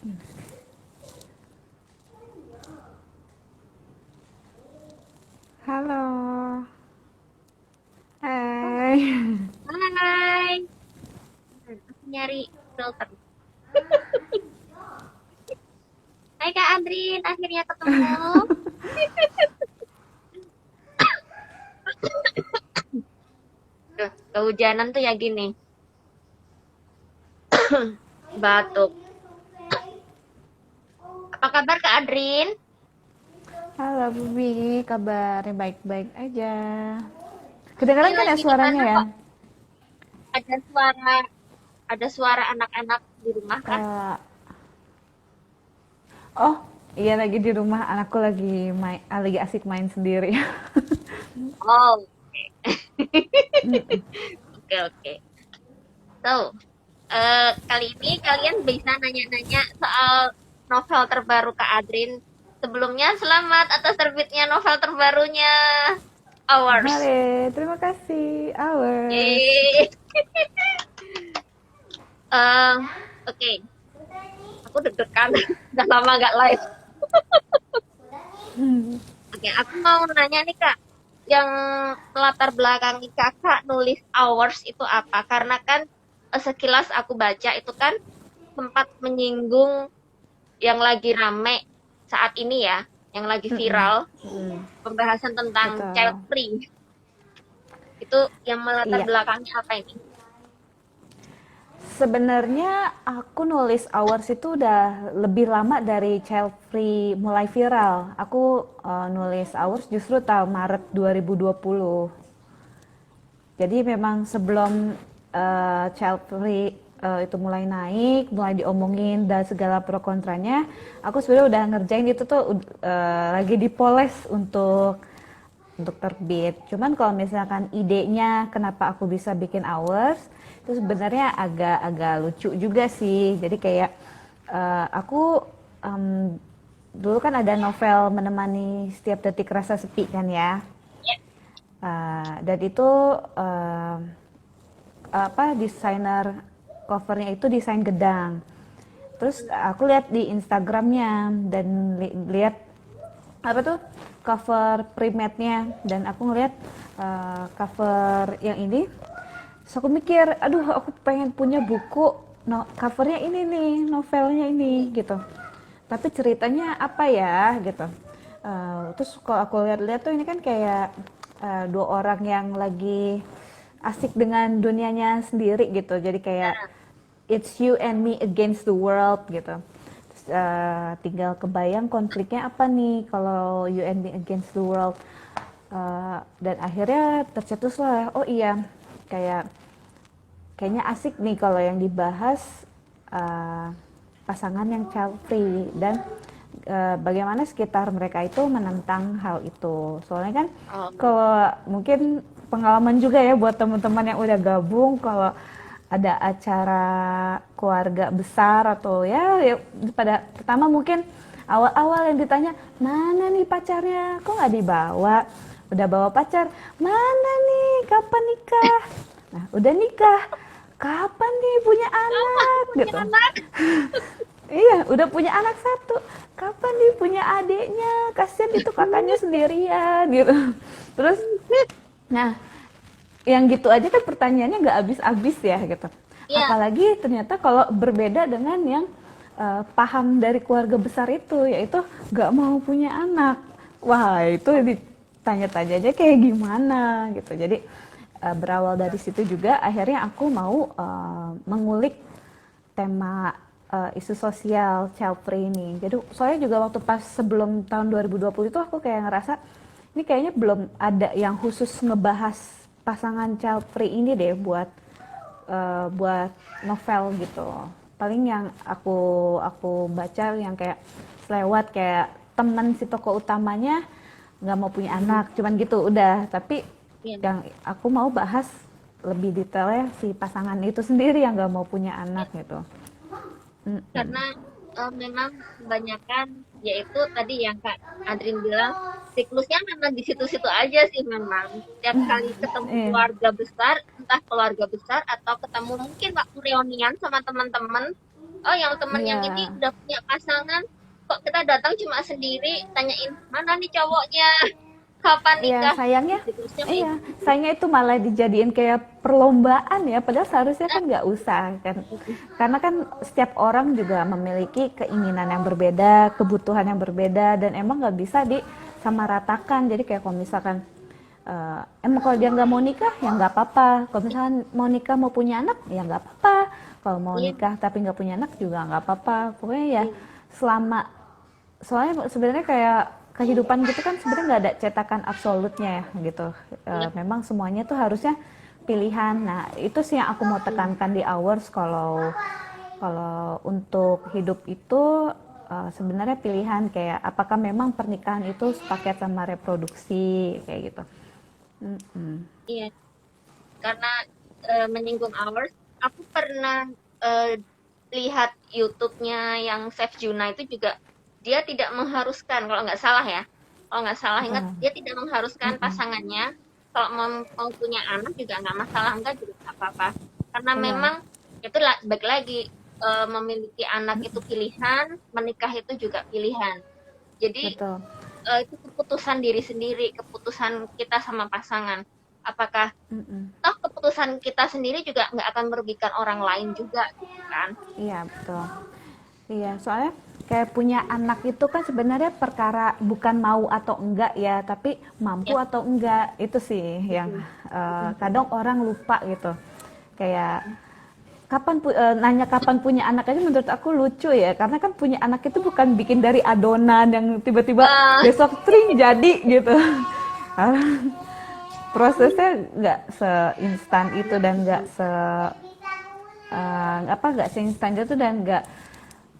Halo. Hai. Hai, aku nyari filter. Hai Kak Adrin, akhirnya ketemu. Duh, kehujanan tuh ya gini, batuk. Apa kabar Kak Adrin? Halo Bibi, kabarnya baik-baik aja. Kedengaran Ini kan ya lagi di suaranya mana ya? kok? Ada suara, ada suara anak-anak di rumah kah? Kayak, oh iya lagi di rumah, anakku lagi main, lagi asik main sendiri. Oh, oke oke. So, kali ini kalian bisa nanya-nanya soal novel terbaru Kak Adrin. Sebelumnya selamat atas terbitnya novel terbarunya, Hours. Halo, terima kasih. Hours. Yeay. Eh, oke, aku deg-degan. Udah lama gak live. Oke, aku mau nanya nih Kak, yang latar belakangi Kakak nulis Hours itu apa? Karena kan sekilas aku baca itu kan sempat menyinggung yang lagi rame saat ini ya, yang lagi Mm-mm. viral, Mm-mm. pembahasan tentang child Betul. free. Itu yang melatar Iya. belakangnya apa ini? Sebenarnya aku nulis Hours itu udah lebih lama dari Child Free mulai viral. Aku nulis Hours justru tahun Maret 2020. Jadi memang sebelum Child Free itu mulai naik, mulai diomongin dan segala pro kontranya, aku sebenarnya udah ngerjain itu tuh lagi dipoles untuk terbit. Cuman kalau misalkan idenya kenapa aku bisa bikin Hours itu sebenarnya agak-agak lucu juga sih. Jadi kayak aku em, dulu kan ada novel menemani setiap detik rasa sepi kan ya. Dan itu eh, apa desainer covernya itu desain gedang. Terus aku lihat di Instagramnya dan lihat apa tuh cover primatnya dan aku ngeliat cover yang ini. Terus aku mikir, aduh aku pengen punya buku no, covernya ini nih, novelnya ini gitu. Tapi ceritanya apa ya gitu. Terus kalau aku lihat-lihat tuh ini kan kayak dua orang yang lagi asik dengan dunianya sendiri gitu. Jadi kayak it's you and me against the world gitu. Terus, tinggal kebayang konfliknya apa nih kalau you and me against the world. Dan akhirnya tercetuslah, oh iya kayak kayaknya asik nih kalau yang dibahas uh, pasangan yang child free dan bagaimana sekitar mereka itu menentang hal itu. Soalnya kan Oh, kalau mungkin pengalaman juga ya buat teman-teman yang udah gabung kalau ada acara keluarga besar atau ya pada pertama mungkin awal-awal yang ditanya mana nih pacarnya kok nggak dibawa, udah bawa pacar mana nih kapan nikah, nah udah nikah kapan nih punya apa anak punya gitu. anak? Iya, udah punya anak satu. Kapan nih punya adiknya? Kasian itu kakaknya sendirian gitu. Terus, nah, yang gitu aja kan pertanyaannya nggak habis-habis ya gitu. Iya, Apalagi ternyata kalau berbeda dengan yang paham dari keluarga besar itu, yaitu nggak mau punya anak. Wah, itu ditanya-tanya aja kayak gimana gitu. Jadi berawal dari situ juga akhirnya aku mau mengulik tema isu sosial child free ini. Jadi soalnya juga waktu pas sebelum tahun 2020 itu aku kayak ngerasa ini kayaknya belum ada yang khusus ngebahas pasangan child free ini deh buat novel gitu. Paling yang aku baca yang kayak selewat kayak temen si tokoh utamanya nggak mau punya anak, cuman gitu udah. Tapi iya. yang aku mau bahas lebih detailnya si pasangan itu sendiri yang nggak mau punya anak gitu. Karena memang kebanyakan yaitu tadi yang Kak Adrin bilang siklusnya memang di situ-situ aja sih memang. Setiap kali ketemu Iya. keluarga besar, entah keluarga besar atau ketemu mungkin waktu reunian sama teman-teman, Oh, yang temen yang ini Iya. udah punya pasangan, kok kita datang cuma sendiri, tanyain mana nih cowoknya, kapan Iya, nikah? sayangnya, Terusnya kayak iya, gitu. sayangnya itu malah dijadiin kayak perlombaan ya, padahal seharusnya kan nggak usah kan, karena kan setiap orang juga memiliki keinginan yang berbeda, kebutuhan yang berbeda, dan emang nggak bisa disamaratakan. Jadi kayak kalau misalkan emang kalau dia nggak mau nikah ya nggak apa-apa, kalau misalkan mau nikah mau punya anak ya nggak apa-apa, kalau mau Iya, nikah tapi nggak punya anak juga nggak apa-apa, pokoknya ya iya, selama soalnya sebenarnya kayak kehidupan gitu kan sebenarnya nggak ada cetakan absolutnya ya gitu. iya, Memang semuanya tuh harusnya pilihan. Nah itu sih yang aku mau tekankan di Hours, kalau kalau untuk hidup itu sebenarnya pilihan, kayak apakah memang pernikahan itu sepaket sama reproduksi kayak gitu. Mm-mm. iya. Karena menyinggung hours, aku pernah eh, lihat YouTube-nya yang Chef Juna itu juga dia tidak mengharuskan kalau nggak salah ya, kalau nggak salah ingat Apa? dia tidak mengharuskan Mm-mm. pasangannya kalau mau punya anak juga nggak masalah, enggak juga nggak apa-apa, karena Iya, memang itu baik lagi, memiliki anak itu pilihan, menikah itu juga pilihan. Jadi betul. itu keputusan diri sendiri, keputusan kita sama pasangan. Apakah Mm-mm. toh keputusan kita sendiri juga nggak akan merugikan orang lain juga gitu kan. Iya betul. Iya, soalnya kayak punya anak itu kan sebenarnya perkara bukan mau atau enggak ya, tapi mampu Ya, atau enggak. Itu sih yang betul. kadang orang lupa gitu. Kayak nanya kapan punya anak aja menurut aku lucu ya, karena kan punya anak itu bukan bikin dari adonan yang tiba-tiba Eh, besok tring jadi gitu. Prosesnya nggak seinstan itu dan nggak seinstan itu dan nggak,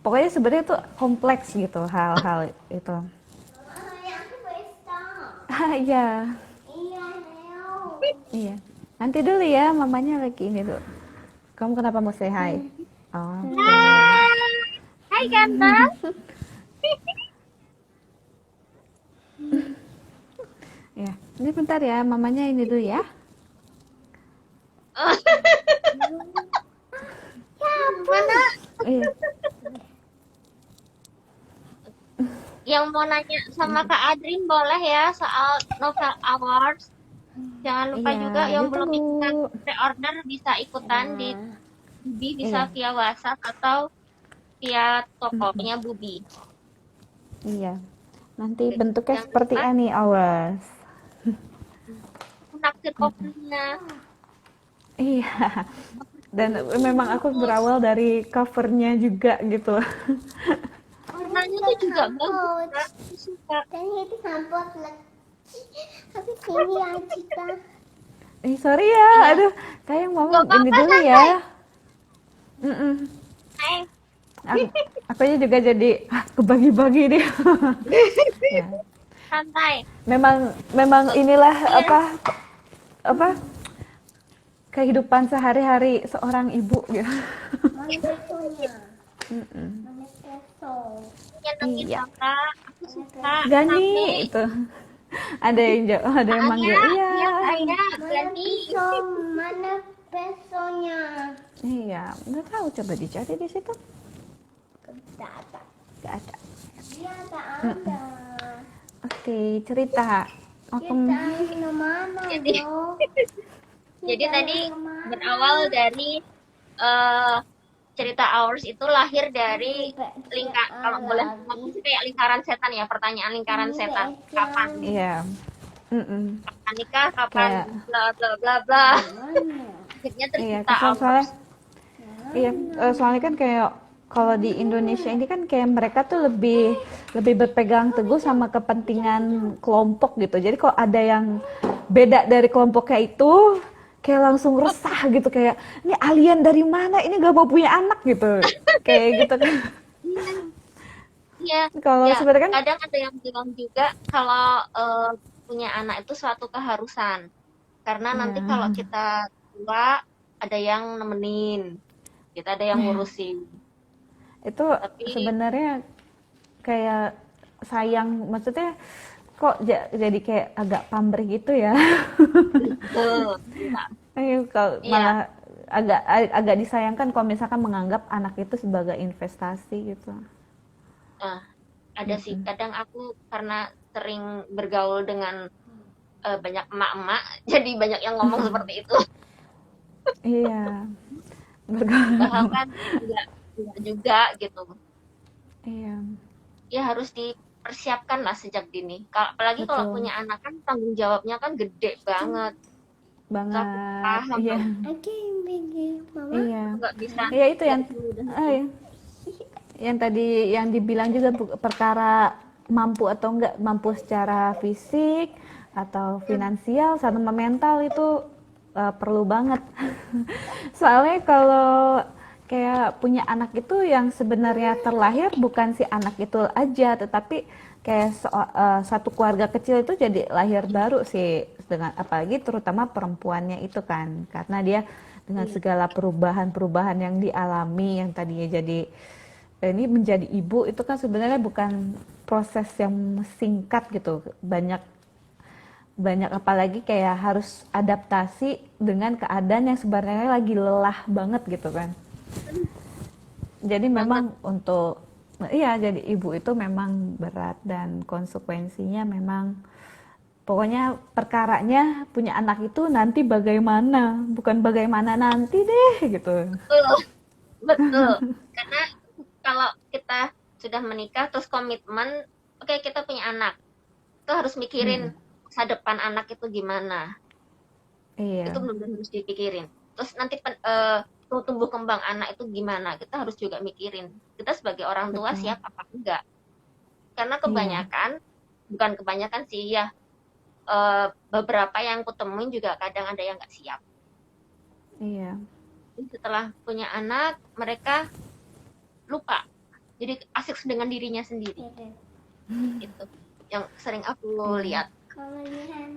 pokoknya sebenarnya itu kompleks gitu hal-hal itu. Ah iya, iya. Nanti dulu ya, mamanya lagi ini dulu. Kamu kenapa mau say hi? Oke. Hai, hai ganteng. Ya, ini bentar ya, mamanya ini dulu ya. Mana Iya, yang mau nanya sama Kak Adrin boleh ya soal Novel Awards. Jangan lupa iya, juga yang belum ditunggu. ikutan pre-order bisa ikutan di Bubi, bisa Iya, via WhatsApp atau via tokonya Bubi. iya. Nanti Oke. bentuknya Jangan seperti lupa ini, awas. naksir covernya. Iya. Dan memang aku berawal dari covernya juga gitu. Warnanya tuh juga bagus, Kak. Aku suka. Dan itu sampot lagi. Habis ini Acika. Sorry ya, Iya. aduh, sayang mama Gak ini apa-apa, dulu santai. ya. Mm-mm. Eh, Aku, akunya juga jadi kebagi-bagi deh. Ya. santai. Memang memang inilah Iya, apa kehidupan sehari-hari seorang ibu gitu. Mana pesonya? Mana peso? nyenengin Iya. kakak. Aku suka. Rame. Gani itu. Ada yang manggil. Soalnya, Iya. iya saya Mana Gani. peso? Mana pesonya? Iya, nggak tahu, coba dicari di situ. Tidak ada. Nggak ada. Dia tak ada. Oke, cerita. Dia Aku tak mana Jadi, bro? jadi tadi berawal dari eh cerita Ours itu lahir dari kalau boleh ngomong sih kayak lingkaran setan ya, pertanyaan lingkaran setan. Kapan iya. Mm-mm. kapan nikah, kapan Kayak bla bla bla bla. Mana? Akhirnya iya, tercipta soalnya Ours. iya, soalnya kan kayak kalau di Indonesia ini kan kayak mereka tuh lebih lebih berpegang teguh sama kepentingan kelompok gitu. Jadi kalau ada yang beda dari kelompoknya itu kayak langsung resah gitu, kayak ini alien dari mana? Ini gak mau punya anak gitu. Kayak gitu kan. Iya, Kalau ya sebenarnya kan kadang ada yang bilang juga kalau punya anak itu suatu keharusan. Karena nanti kalau ya kita tua ada yang nemenin, kita ada yang ngurusin. itu Tapi sebenarnya kayak sayang, maksudnya kok jadi kayak agak pamrih gitu ya. betul, iya, Kalau iya, malah agak disayangkan kalau misalkan menganggap anak itu sebagai investasi gitu. Nah, ada sih. Kadang aku karena sering bergaul dengan banyak emak-emak, jadi banyak yang ngomong seperti itu. Iya, Padahal kan enggak juga gitu. iya, Ya harus dipersiapkan lah sejak dini. Apalagi kalau betul punya anak kan tanggung jawabnya kan gede banget. Terus aku banget. paham Iya, loh, Oke, Bagi Mama. iya, nggak bisa iya itu nggak yang semudah itu. eh, yang tadi yang dibilang juga perkara mampu atau enggak mampu secara fisik atau finansial sama mental itu perlu banget. Soalnya kalau kayak punya anak itu yang sebenarnya terlahir bukan si anak itu aja, tetapi kayak satu keluarga kecil itu jadi lahir baru sih, dengan apalagi terutama perempuannya itu kan, karena dia dengan segala perubahan-perubahan yang dialami, yang tadinya jadi ini menjadi ibu itu kan sebenarnya bukan proses yang singkat gitu, banyak banyak apalagi kayak harus adaptasi dengan keadaan yang sebenarnya lagi lelah banget gitu kan. Jadi Banget. memang untuk iya jadi ibu itu memang berat dan konsekuensinya memang pokoknya perkaranya punya anak itu nanti bagaimana, bukan bagaimana nanti deh gitu. Betul, betul. Karena kalau kita sudah menikah terus komitmen, oke kita punya anak, itu harus mikirin Mm-mm. masa depan anak itu gimana. Itu Iya, benar-benar harus dipikirin. Terus nanti tumbuh kembang anak itu gimana, kita harus juga mikirin. Kita sebagai orang tua betul. siap apa enggak. Karena Iya, kebanyakan, bukan kebanyakan sih ya, beberapa yang kutemuin juga kadang ada yang nggak siap. iya, Jadi setelah punya anak, mereka lupa. Jadi asik dengan dirinya sendiri. Itu yang sering aku iya, lihat. Kalau lihat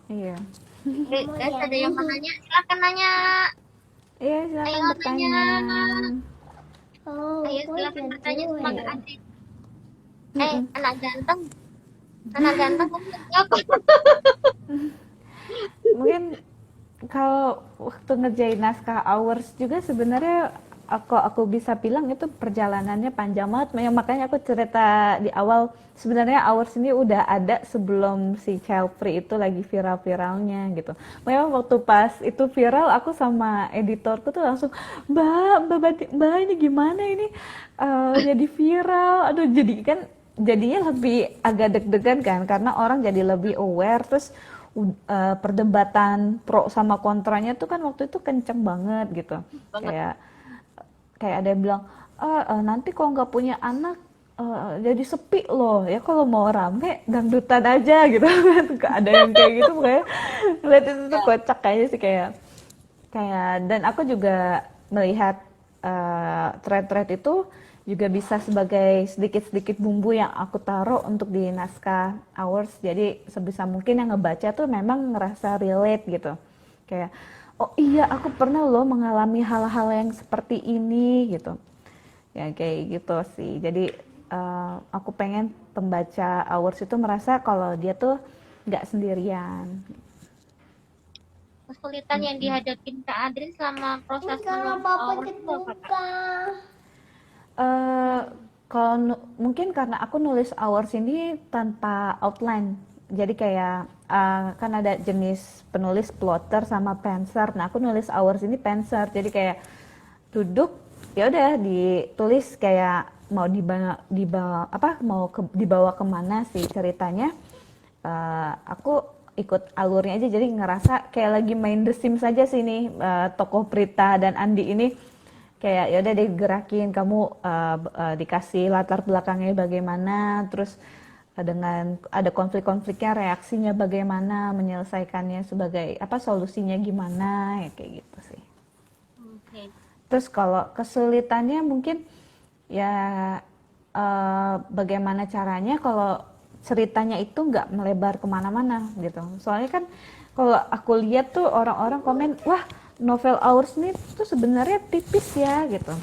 iya. mau Guys, ada lihat yang mau nanya? Silakan nanya. Iya, Ayo silakan tanya. bertanya. oh Ayo kok silakan bertanya jadul semoga ya adik. Mm-mm. Anak ganteng. Anak ganteng kamu siapa? Mungkin kalau waktu ngerjain naskah hours juga sebenarnya aku bisa bilang itu perjalanannya panjang banget. Makanya aku cerita di awal sebenarnya hours ini udah ada sebelum si Child Free itu lagi viral-viralnya gitu. Makanya waktu pas itu viral aku sama editorku tuh langsung mbak ini gimana ini jadi viral. Aduh jadi kan jadinya lebih agak deg-degan kan karena orang jadi lebih aware terus perdebatan pro sama kontranya tuh kan waktu itu kenceng banget gitu. Banget. Kayak kayak ada yang bilang nanti kalau nggak punya anak jadi sepi loh ya kalau mau rame dangdutan aja gitu kan. Ada yang kayak gitu kayak lihat itu tuh kocak kayaknya sih kayak kayak dan aku juga melihat thread-thread itu juga bisa sebagai sedikit-sedikit bumbu yang aku taruh untuk di naskah hours. Jadi sebisa mungkin yang ngebaca tuh memang ngerasa relate gitu. Kayak, oh iya aku pernah loh mengalami hal-hal yang seperti ini gitu. Ya kayak gitu sih. Jadi aku pengen pembaca hours itu merasa kalau dia tuh nggak sendirian. Kesulitan yang dihadapin Kak Adrin selama proses ini kalau menulis papa hours itu apa Kak? dibuka Eh, kalau mungkin karena aku nulis hours ini tanpa outline, jadi kayak kan ada jenis penulis plotter sama penser. Nah aku nulis hours ini penser, jadi kayak duduk ya udah ditulis kayak mau dibawa apa dibawa kemana sih ceritanya. Aku ikut alurnya aja jadi ngerasa kayak lagi main The Sims saja sih nih tokoh Prita dan Andi ini kayak ya udah digerakin kamu dikasih latar belakangnya bagaimana terus dengan ada konflik-konfliknya reaksinya bagaimana menyelesaikannya sebagai apa solusinya gimana ya kayak gitu sih. Oke. Terus kalau kesulitannya mungkin ya bagaimana caranya kalau ceritanya itu nggak melebar kemana-mana gitu. Soalnya kan kalau aku lihat tuh orang-orang komen, wah novel Hours ini tuh sebenarnya tipis ya gitu.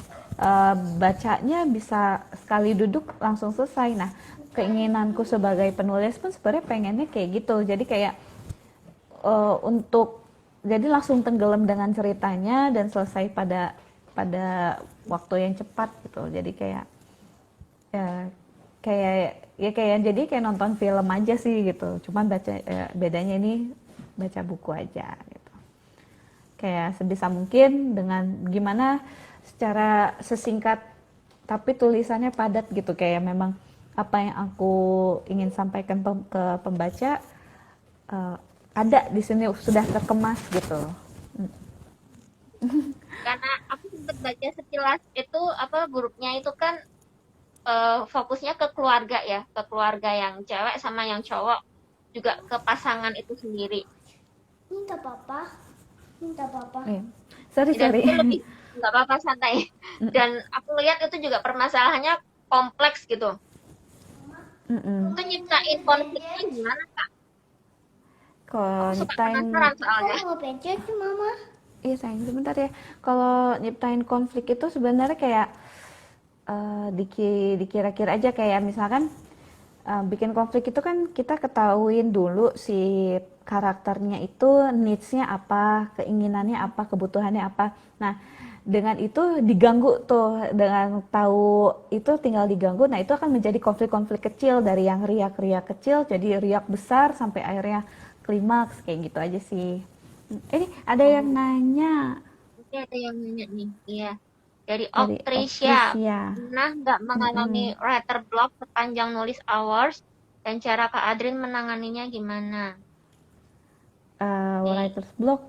Bacanya bisa sekali duduk langsung selesai. Nah keinginanku sebagai penulis pun sebenarnya pengennya kayak gitu. Jadi kayak untuk jadi langsung tenggelam dengan ceritanya dan selesai pada pada waktu yang cepat gitu. Jadi kayak ya kayak ya kayak jadi kayak nonton film aja sih gitu. Cuman bedanya ini baca buku aja gitu. Kayak sebisa mungkin dengan gimana secara sesingkat tapi tulisannya padat gitu, kayak memang apa yang aku ingin sampaikan ke pembaca eh, ada di sini sudah terkemas gitu. Karena aku sempat baca sekilas itu apa grupnya itu kan fokusnya ke keluarga ya, ke keluarga yang cewek sama yang cowok, juga ke pasangan itu sendiri. Minta papa. Minta papa. Iya. Sorry Dan sorry. itu lebih nggak apa-apa santai. Dan aku lihat itu juga permasalahannya kompleks gitu. Mm-mm. Itu nyiptain konfliknya gimana Kak? Kalau Aku suka nyiptain, penasaran soalnya. Aku mau pecet mama. iya sayang sebentar ya. Kalau nyiptain konflik itu sebenarnya kayak dikira-kira aja, kayak misalkan bikin konflik itu kan kita ketahuin dulu si karakternya itu needs-nya apa, keinginannya apa, kebutuhannya apa. Nah, dengan itu diganggu tuh, dengan tahu itu tinggal diganggu, nah itu akan menjadi konflik-konflik kecil dari yang riak-riak kecil jadi riak besar sampai akhirnya klimaks kayak gitu aja sih. Ini ada yang nanya Oke, ada yang nanya nih. Iya. Dari dari Octricia. Octricia. Pernah nggak mengalami writer block sepanjang nulis hours dan cara Kak Adrin menanganinya gimana? Writer's block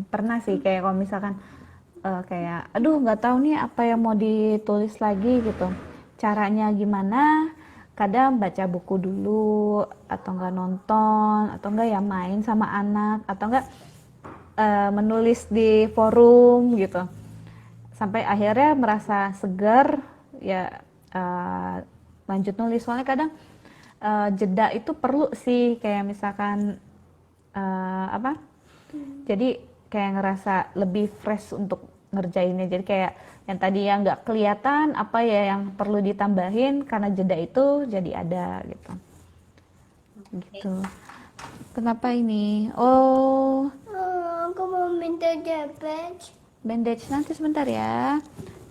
pernah sih, kayak kalau misalkan kayak aduh nggak tahu nih apa yang mau ditulis lagi gitu, caranya gimana, kadang baca buku dulu atau enggak nonton atau enggak ya main sama anak atau enggak menulis di forum gitu sampai akhirnya merasa segar ya, lanjut nulis. Soalnya kadang jeda itu perlu sih, kayak misalkan apa, jadi kayak ngerasa lebih fresh untuk ngerjainnya, jadi kayak yang tadi yang nggak kelihatan apa ya yang perlu ditambahin karena jeda itu jadi ada gitu. Gitu. Kenapa ini? Oh, Aku mau minta jepit. bandage nanti sebentar ya,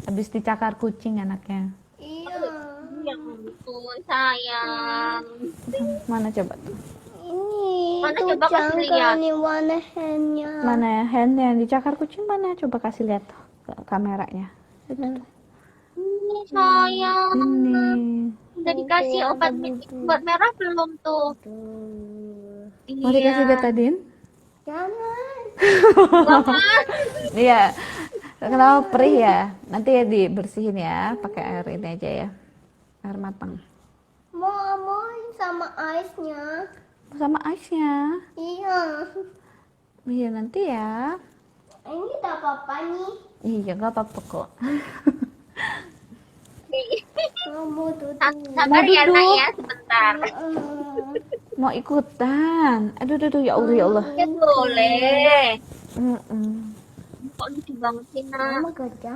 habis dicakar kucing anaknya. Iya. Ya ampun, sayang. Mana coba tuh, Ini Mana tuh coba kasih lihat. jangka nih warna handnya. mana hand yang dicakar kucing, mana coba kasih lihat ke kameranya. Ini sayang. Ini Udah dikasih obat merah belum tuh? mau dikasih Iya. betadin. Jangan. Mama. Iya, kenapa perih ya? Nanti ya dibersihin ya, pakai air ini aja ya, air matang. Mau sama ice-nya. Sama ice-nya. Iya. Iya nanti ya. Ini tak apa-apa nih. Iya nggak apa-apa kok. Kamu tuh. Sabar ya duduk. nak ya sebentar. Mau ikutan? Aduh ya Allah ya Allah. Ya boleh. Mm-mm. Kok lucu banget sih nak? Mama kerja.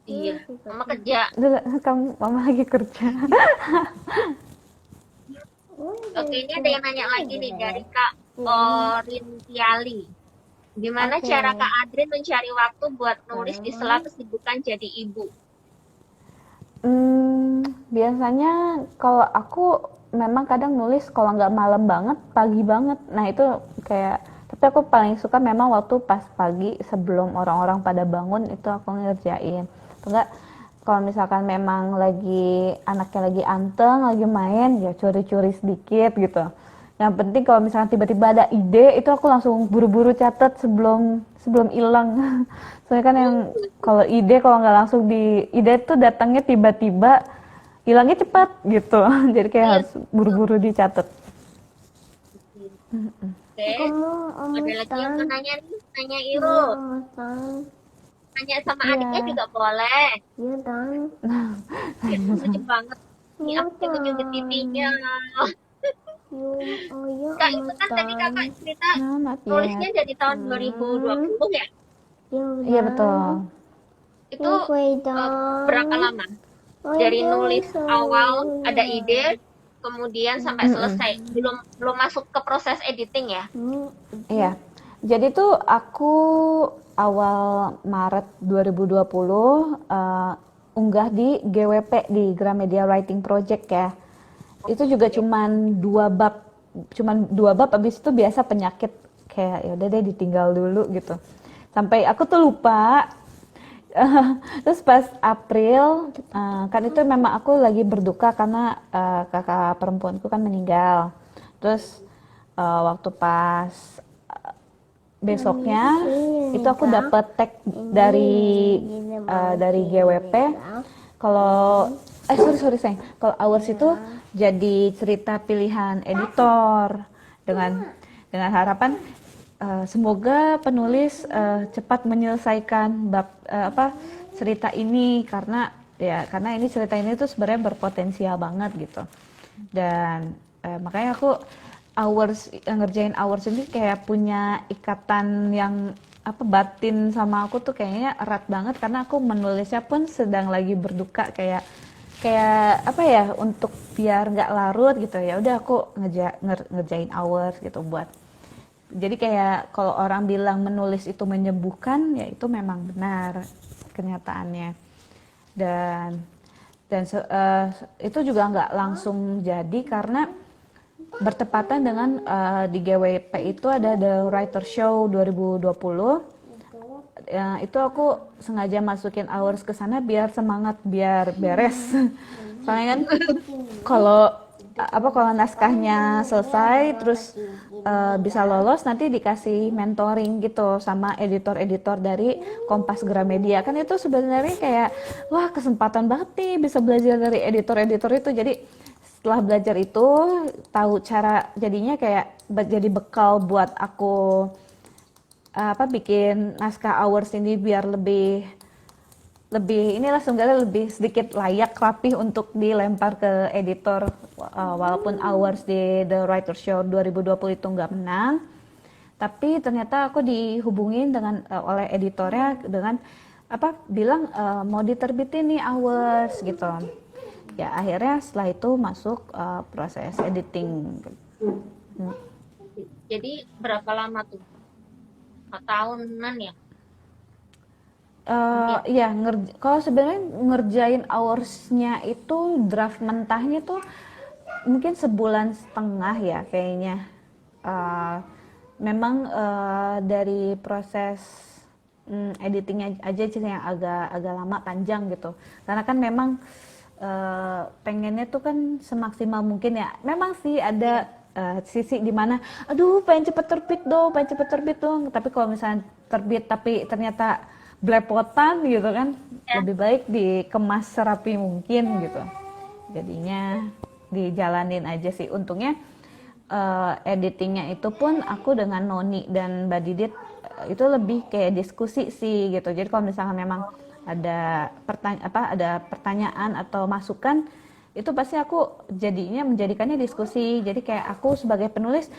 Iya. Mama kerja. Dulu kamu mama lagi kerja. Oke, ini ada yang nanya lagi nih dari Kak Orintiali. Gimana Oke. cara Kak Adrin mencari waktu buat nulis di sela kesibukan jadi ibu? Biasanya kalau aku memang kadang nulis kalau nggak malam banget, pagi banget. Nah itu kayak, tapi aku paling suka memang waktu pas pagi sebelum orang-orang pada bangun itu aku ngerjain. Atau enggak kalau misalkan memang lagi anaknya lagi anteng, lagi main, ya curi-curi sedikit gitu. Yang penting kalau misalkan tiba-tiba ada ide, itu aku langsung buru-buru catat sebelum hilang. Soalnya kan yang kalau ide kalau nggak langsung ide itu datangnya tiba-tiba, hilangnya cepat gitu. Jadi kayak harus buru-buru dicatat. Oke, Kamu ada lagi yang mau nanya nih, nanya Iru. Tan. Nanya sama Iya. adiknya juga boleh. Iya Tan. Lucu banget. Ini aku tunjukin pipinya. Oh iya. Kak, itu kan tadi kakak cerita Nah, maaf ya. nulisnya dari tahun 2020 ya? Iya betul. Itu berapa lama? Dari nulis awal ada ide, kemudian sampai selesai. Belum masuk ke proses editing ya? Iya. Jadi tuh aku awal Maret 2020 unggah di GWP, di Gramedia Writing Project ya. Itu juga Oke. cuman dua bab abis itu biasa penyakit kayak ya udah deh ditinggal dulu gitu. Sampai aku tuh lupa. Terus pas April kan itu memang aku lagi berduka karena kakak perempuanku kan meninggal. Terus waktu pas besoknya itu aku dapat tag dari GWP kalau sorry sayang, kalau Hours itu jadi cerita pilihan editor dengan harapan semoga penulis cepat menyelesaikan cerita ini karena ini cerita ini tuh sebenarnya berpotensial banget gitu. Dan makanya aku ngerjain Hours ini kayak punya ikatan yang batin sama aku tuh kayaknya erat banget karena aku menulisnya pun sedang lagi berduka, kayak kayak apa ya, untuk biar nggak larut gitu ya udah aku ngerjain Hours gitu buat, jadi kayak kalau orang bilang menulis itu menyembuhkan ya itu memang benar kenyataannya. Dan dan itu juga nggak langsung jadi karena bertepatan dengan di GWP itu ada The Writer Show 2020. Itu aku sengaja masukin Hours ke sana biar semangat, biar beres. Soalnya kan kalau kalau naskahnya selesai terus bisa lolos nanti dikasih mentoring gitu sama editor-editor dari Kompas Gramedia, kan itu sebenarnya kayak wah kesempatan banget nih bisa belajar dari editor-editor itu. Jadi setelah belajar itu tahu cara jadinya kayak jadi bekal buat aku bikin naskah Hours ini biar lebih lebih inilah sebenarnya lebih sedikit layak rapih untuk dilempar ke editor. Walaupun Hours di The Writer Show 2020 itu nggak menang, tapi ternyata aku dihubungin oleh editornya dengan bilang mau diterbitin nih Hours gitu. Ya akhirnya setelah itu masuk proses editing. Jadi berapa lama tuh? 4 tahunan ya? Ya kalau sebenarnya ngerjain Hours-nya itu draft mentahnya tuh mungkin sebulan setengah ya kayaknya. Memang dari proses editingnya aja sih yang agak lama panjang gitu. Karena kan memang pengennya tuh kan semaksimal mungkin ya. Memang sih ada sisi dimana, aduh pengen cepet terbit dong. Tapi kalau misalnya terbit tapi ternyata belepotan gitu kan, Ya. lebih baik dikemas serapi mungkin gitu. Jadinya dijalanin aja sih. Untungnya editingnya itu pun aku dengan Noni dan Mbak Didit itu lebih kayak diskusi sih gitu. Jadi kalau misalnya memang ada pertanyaan atau masukan itu pasti aku menjadikannya diskusi. Jadi kayak aku sebagai penulis,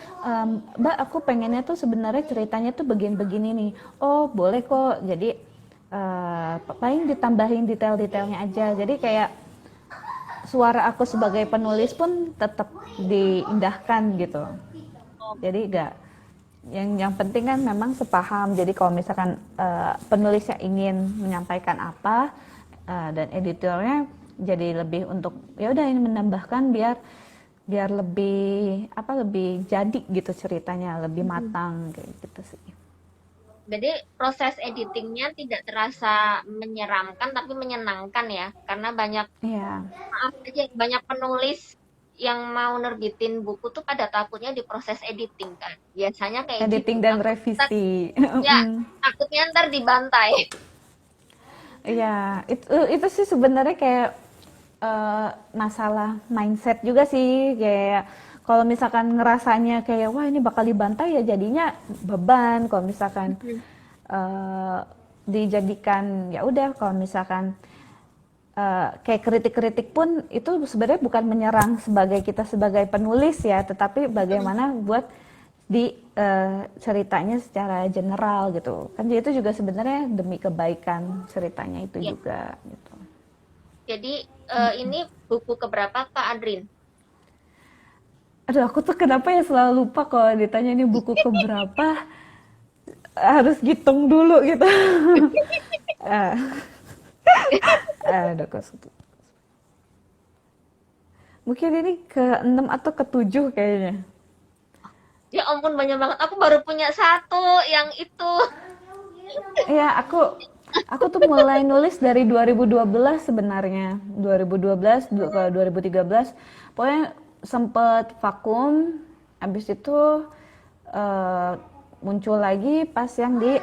Mbak aku pengennya tuh sebenarnya ceritanya tuh begini nih. Oh boleh kok. Jadi paling ditambahin detail-detailnya aja. Jadi kayak suara aku sebagai penulis pun tetap diindahkan gitu. Jadi yang penting kan memang sepaham. Jadi kalau misalkan penulisnya ingin menyampaikan apa dan editornya jadi lebih untuk ya udah ini menambahkan biar lebih jadi gitu ceritanya, lebih matang kayak gitu sih. Jadi proses editingnya tidak terasa menyeramkan tapi menyenangkan ya, karena Iya, maaf aja banyak penulis yang mau nerbitin buku tuh pada takutnya di proses editing kan. Biasanya kayak gitu. editing dan revisi. Ya, takutnya ntar dibantai. Iya, itu sih sebenarnya kayak masalah mindset juga sih. Kayak kalau misalkan ngerasanya kayak wah ini bakal dibantai ya jadinya beban. Kalau misalkan eh, dijadikan ya udah, kalau misalkan kayak kritik-kritik pun itu sebenarnya bukan menyerang kita sebagai penulis ya, tetapi bagaimana buat ceritanya secara general gitu kan. Jadi itu juga sebenarnya demi kebaikan ceritanya itu Ya. juga gitu. Jadi ini buku keberapa Kak Adrin? Aduh aku tuh kenapa ya selalu lupa kalau ditanya ini buku keberapa. harus hitung dulu gitu. Ah, Aduh, mungkin ini ke-6 atau ke-7 kayaknya. Ya ampun banyak banget. Aku baru punya satu yang itu. Iya, aku tuh mulai nulis dari 2012 sebenarnya. 2012 ke 2013. Pokoknya sempet vakum. Habis itu eh, muncul lagi pas yang di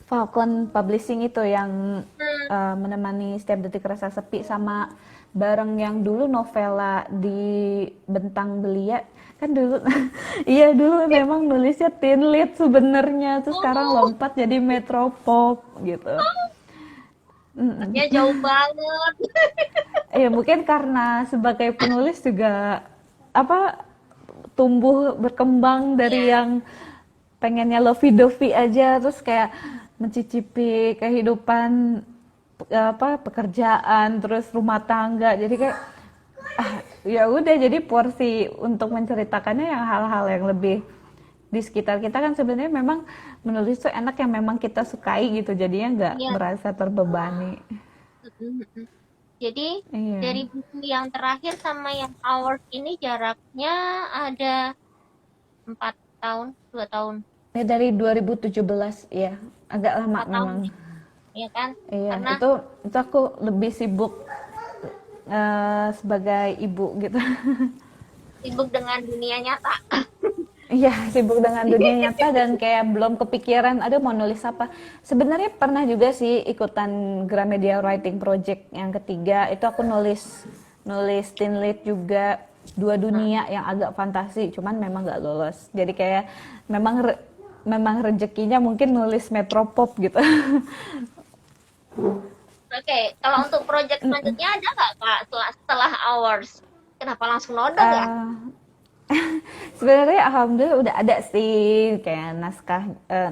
Falcon Publishing itu yang menemani Setiap Detik Rasa Sepi, sama bareng yang dulu novela di Bentang Belia kan dulu. Iya, dulu memang nulisnya teen lead sebenarnya, terus sekarang Oh, lompat jadi metropop gitu. ya jauh banget. Ya mungkin karena sebagai penulis juga apa, tumbuh berkembang dari Iya. yang pengennya lovey-dovey aja, terus kayak mencicipi kehidupan apa, pekerjaan, terus rumah tangga, jadi kayak ya udah, jadi porsi untuk menceritakannya yang hal-hal yang lebih di sekitar kita. Kan sebenarnya memang menulis tuh enak yang memang kita sukai gitu, jadinya nggak Iya. merasa terbebani. Mm-mm. Jadi Iya. dari buku yang terakhir sama yang Hours ini jaraknya ada 4 tahun, 2 tahun, Ya dari 2017 ya, agak lama 4 tahun, memang. ya kan? Iya, Karena itu aku lebih sibuk sebagai ibu gitu. sibuk dengan dunia nyata. Iya, sibuk dengan dunia nyata dan kayak belum kepikiran, aduh mau nulis apa. Sebenarnya pernah juga sih ikutan Gramedia Writing Project yang ketiga, itu aku nulis nulis teen lead juga, dua dunia yang agak fantasi, cuman memang nggak lolos. Jadi kayak memang rezekinya mungkin nulis metropop gitu. Oke, kalau untuk project selanjutnya ada nggak Kak setelah Hours? Kenapa langsung nodal ya? Eh, Sebenarnya alhamdulillah udah ada sih kayak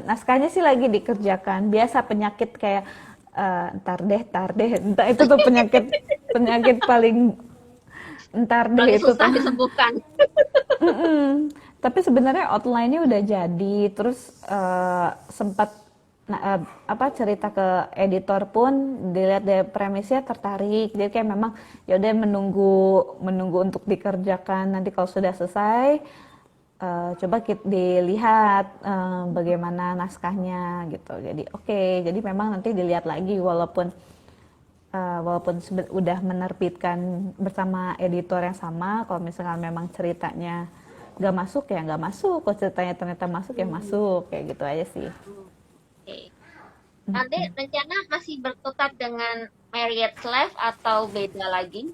naskahnya sih lagi dikerjakan. Biasa penyakit kayak entar deh, entah itu tuh penyakit penyakit paling entar deh Paling itu susah tuh. disembuhkan. Mm-mm. Tapi sebenarnya outline-nya udah jadi, terus sempat apa, cerita ke editor pun dilihat dari premisnya tertarik, jadi kayak memang ya udah menunggu menunggu untuk dikerjakan. Nanti kalau sudah selesai coba kita dilihat bagaimana naskahnya gitu. Jadi oke, jadi memang nanti dilihat lagi, walaupun udah menerbitkan bersama editor yang sama, kalau misalkan memang ceritanya nggak masuk ya nggak masuk, kalau ceritanya ternyata masuk ya masuk, kayak gitu aja sih. Oke. Nanti rencana masih berkutat dengan Married Life atau beda lagi?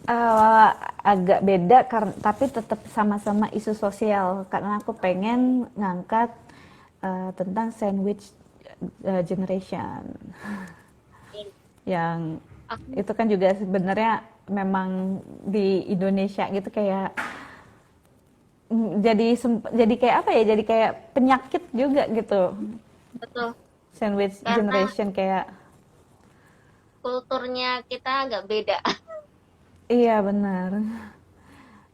Eh, Agak beda karena tapi tetap sama-sama isu sosial, karena aku pengen ngangkat tentang sandwich generation, yang Aku itu kan juga sebenarnya memang di Indonesia gitu kayak jadi kayak apa ya, jadi kayak penyakit juga gitu, betul sandwich karena generation kayak. kulturnya kita agak beda. Iya benar,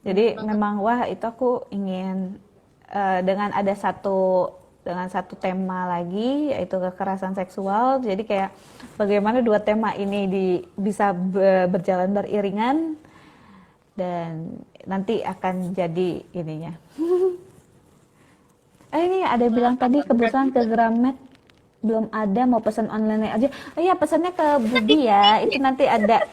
jadi Bener banget. memang wah itu aku ingin dengan satu tema lagi, yaitu kekerasan seksual. Jadi kayak bagaimana dua tema ini bisa berjalan beriringan, dan nanti akan jadi ininya. Ini ada yang bilang tadi Agak berat kebetulan ke juga. Gramet belum ada, mau pesan online aja. Oh iya, pesannya ke Budi ya. Itu nanti ada.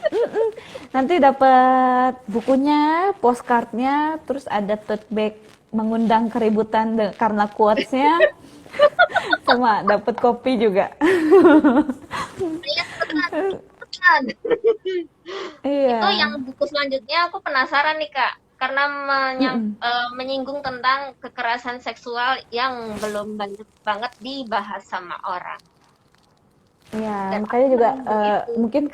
Nanti dapat bukunya, postcardnya, terus ada tote bag mengundang keributan karena quotes-nya, sama dapat kopi juga. Iya, beneran, beneran. Itu Iya. yang buku selanjutnya aku penasaran nih Kak, karena menyinggung tentang kekerasan seksual yang belum banyak banget dibahas sama orang. Iya, Dan makanya aku juga menunggu itu. mungkin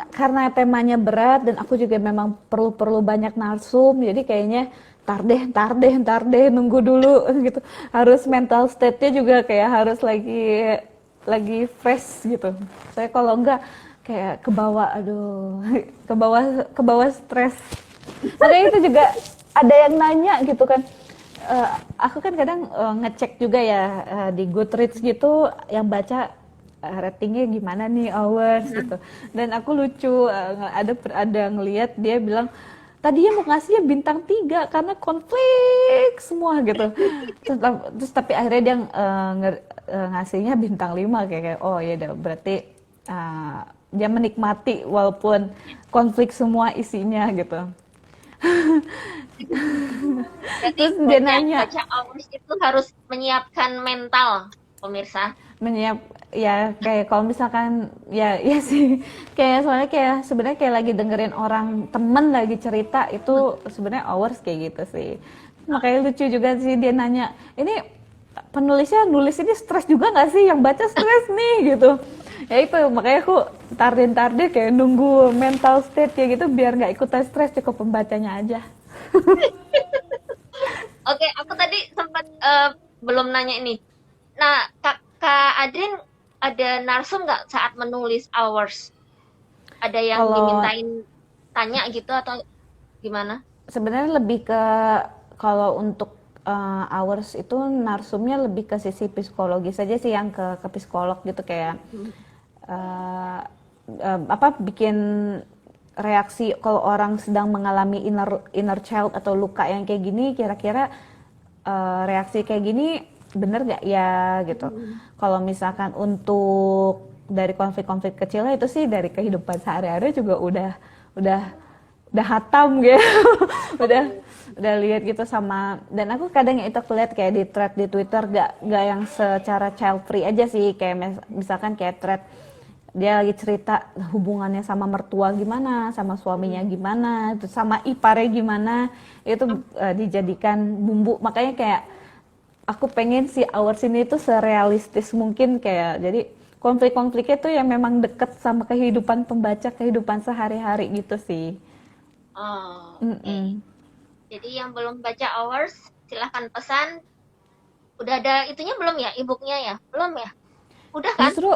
karena temanya berat dan aku juga memang perlu banyak narsum, jadi kayaknya ntar deh, nunggu dulu gitu. Harus mental state-nya juga kayak harus lagi fresh gitu. Saya kalau enggak kayak kebawa, aduh, kebawa stres. Makanya itu juga ada yang nanya gitu kan, Aku kan kadang ngecek juga ya di Goodreads gitu yang baca ratingnya gimana nih hours gitu. Dan aku lucu ada ngelihat dia bilang tadinya mau ngasihnya bintang 3 karena konflik semua gitu. Terus tapi akhirnya dia ngasihnya bintang 5 kayak oh ya udah berarti dia menikmati walaupun konflik semua isinya gitu. Jadi Terus dia baca nanya, baca hours itu harus menyiapkan mental, pemirsa. menyiap ya kayak kalau misalkan ya ya sih kayak soalnya kayak sebenarnya kayak lagi dengerin orang temen lagi cerita itu sebenarnya hours kayak gitu sih. Makanya lucu juga sih dia nanya ini penulisnya nulis ini stres juga nggak sih, yang baca stres nih gitu. Ya itu makanya aku tar deh kayak nunggu mental state ya gitu biar nggak ikutan stres, cukup pembacanya aja. Oke, aku tadi sempat belum nanya ini. Nah, Kak Adrin ada narsum nggak saat menulis hours? Ada yang Kalau dimintain tanya gitu atau gimana? sebenarnya lebih ke kalau untuk hours itu narsumnya lebih ke sisi psikologis saja sih, yang ke psikolog gitu kayak uh, apa bikin reaksi kalau orang sedang mengalami inner child atau luka yang kayak gini, kira-kira reaksi kayak gini bener gak ya gitu. Kalau misalkan untuk dari konflik-konflik kecilnya itu sih dari kehidupan sehari-hari juga udah udah hatam gitu. udah udah lihat gitu sama, dan aku kadang itu aku lihat kayak di thread di Twitter gak yang secara child free aja sih, kayak misalkan kayak thread dia lagi cerita hubungannya sama mertua gimana, sama suaminya gimana, terus sama iparnya gimana, itu dijadikan bumbu. Makanya kayak aku pengen si hours ini tuh serealistis mungkin, kayak jadi konflik-konfliknya tuh yang memang deket sama kehidupan pembaca, kehidupan sehari-hari gitu sih. Oh, oke. Mm-mm. Jadi yang belum baca hours, silahkan pesan. Udah ada itunya belum ya, e-booknya ya? Belum ya? Udah kan? Justru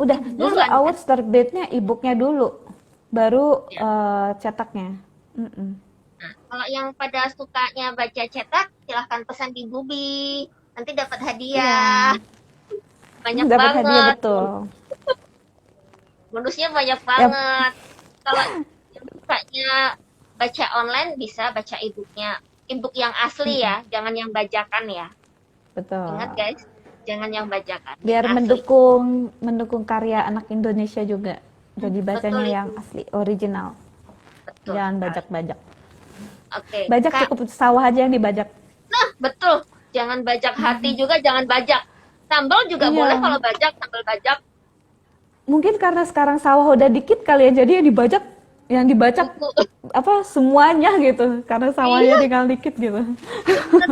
udah E-book justru duluan kan? hours terbitnya e-booknya dulu, baru Ya. cetaknya. Mm-mm. Nah, kalau yang pada sukanya baca cetak, silahkan pesan di Bubi. Nanti dapat Iya, hadiah. Banyak dapat hadiah banget. betul. Bonusnya banyak Ya, banget. Kalau yang sukanya baca online, bisa baca e-booknya. E-book yang asli ya, jangan yang bajakan ya. Ingat betul. guys, jangan yang bajakan, yang Biar asli. mendukung karya anak Indonesia juga. Jadi Betul bacanya yang itu, asli, original. betul Jangan sekali. bajak-bajak. Oke, Bajak Kak. cukup sawah aja yang dibajak. Nah, betul. Jangan bajak hati juga, jangan bajak. Sambal juga boleh Iya, kalau bajak, sambal bajak. mungkin karena sekarang sawah udah dikit kali ya, jadi yang dibajak Buku. apa semuanya gitu, karena sawahnya Iya, tinggal dikit gitu. bener.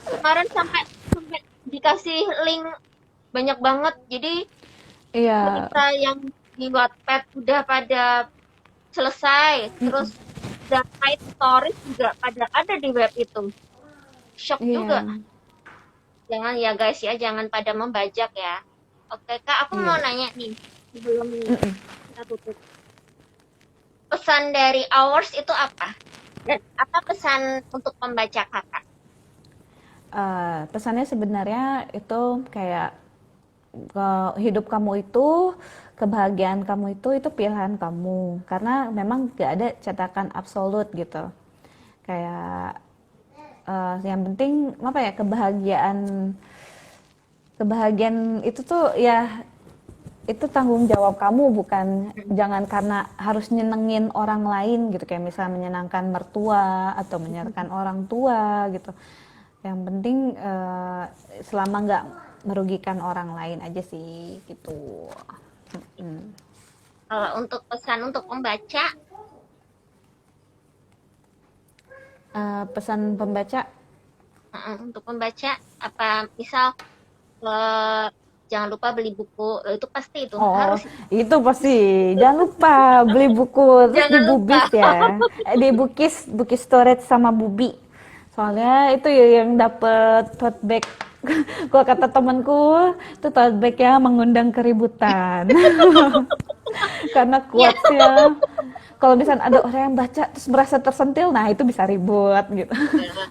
Kemarin sampai sampai dikasih link banyak banget. Jadi Iya, cerita yang di Wattpad udah pada selesai. Terus dan side stories juga pada ada di web itu. Shock juga. iya, Jangan ya guys ya, jangan pada membajak ya. Oke Kak, aku mau iya. nanya nih sebelum Mm-mm. kita tutup. Pesan dari Hours itu apa? Dan apa pesan untuk pembaca kakak? Pesannya sebenarnya itu kayak hidup kamu itu, kebahagiaan kamu itu pilihan kamu, karena memang gak ada cetakan absolut gitu. Kayak yang penting apa ya, kebahagiaan itu tuh ya itu tanggung jawab kamu, bukan jangan karena harus nyenengin orang lain gitu, kayak misalnya menyenangkan mertua atau menyenangkan orang tua gitu. Yang penting selama nggak merugikan orang lain aja sih gitu. Mm. Kalau untuk pesan untuk pembaca, Pesan pembaca, untuk pembaca apa? Misal eh, jangan lupa beli buku. Itu pasti itu oh harus. itu pasti jangan lupa beli buku, terus di Jangan lupa. Bubis ya, di Bukis Storage sama Bubi, soalnya itu ya yang dapet tote bag. Gua kata temanku itu tote bagnya mengundang keributan. Karena Ya, quotesnya kalau misalnya ada orang yang baca terus merasa tersentil, nah itu bisa ribut gitu.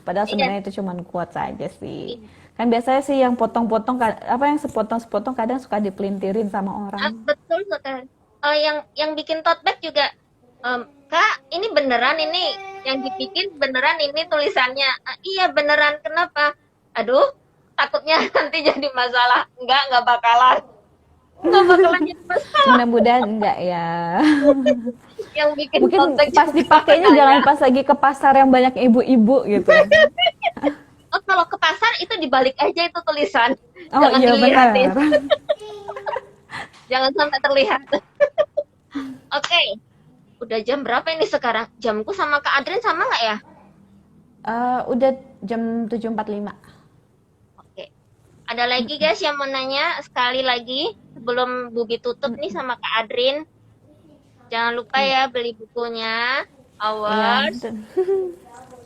Padahal Iya. sebenarnya itu cuma quotes saja sih. Kan biasanya sih yang potong-potong, apa yang sepotong-sepotong kadang suka dipelintirin sama orang. Betul sekali. Yang bikin tote bag juga, Kak, ini beneran ini yang dibikin beneran ini tulisannya. Iya beneran. Kenapa? Aduh, takutnya nanti jadi masalah. Nggak bakalan. Nggak bakalan jadi masalah. Mudah-mudahan enggak ya. Yang bikin Mungkin tote bag pas juga dipakainya saya. jangan pas lagi ke pasar yang banyak ibu-ibu gitu. Oh, kalau ke pasar itu dibalik aja itu tulisan. Oh Jangan iya dilihatin. benar. Jangan sampai terlihat. Oke. Udah jam berapa ini sekarang? Jamku sama Kak Adrian sama nggak ya? Udah jam 7.45. Oke. Ada lagi guys yang mau nanya sekali lagi sebelum Bubi tutup nih sama Kak Adrin. Jangan lupa ya beli bukunya Iya, Hours betul.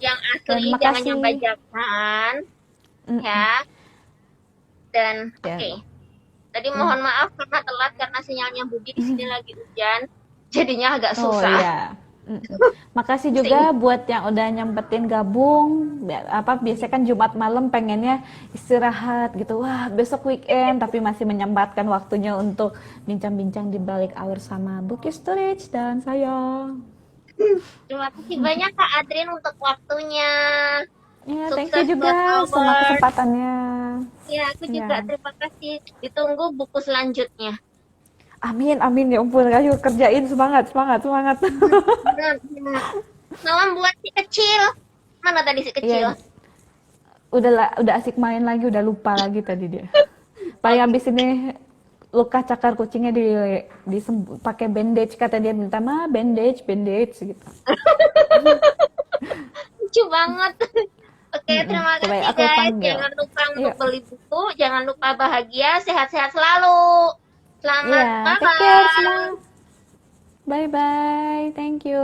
yang asli, Terima jangan kasih. yang bajakan Mm-mm. ya. Dan Ya. oke. Tadi mohon maaf karena telat karena sinyalnya Bubi di sini lagi hujan. Jadinya agak Oh susah. iya. Makasih juga buat yang udah nyempetin gabung. Biasanya kan Jumat malam pengennya istirahat gitu. Wah, besok weekend tapi masih menyempatkan waktunya untuk bincang-bincang di balik hour sama Book Storage dan saya. Terima kasih banyak Kak Adrin untuk waktunya. Ya, thank Sukses you buat juga sama Hours. kesempatannya. Ya, aku juga Ya. terima kasih. Ditunggu buku selanjutnya. Amin, amin ya ampun. Ayo kerjain, semangat, semangat, semangat. Benar. Salam buat si kecil. Mana tadi si kecil? Iya, udah asik main lagi, udah lupa lagi tadi dia. Paling habis ini luka cakar kucingnya pakai bandage, kata dia minta bandage gitu. Lucu banget. Oke, terima Coba kasih aku guys. panggil. Jangan lupa untuk Yuk. beli buku. Jangan lupa bahagia, sehat-sehat selalu. Selamat Iya, take care malam. semua. Bye bye, thank you.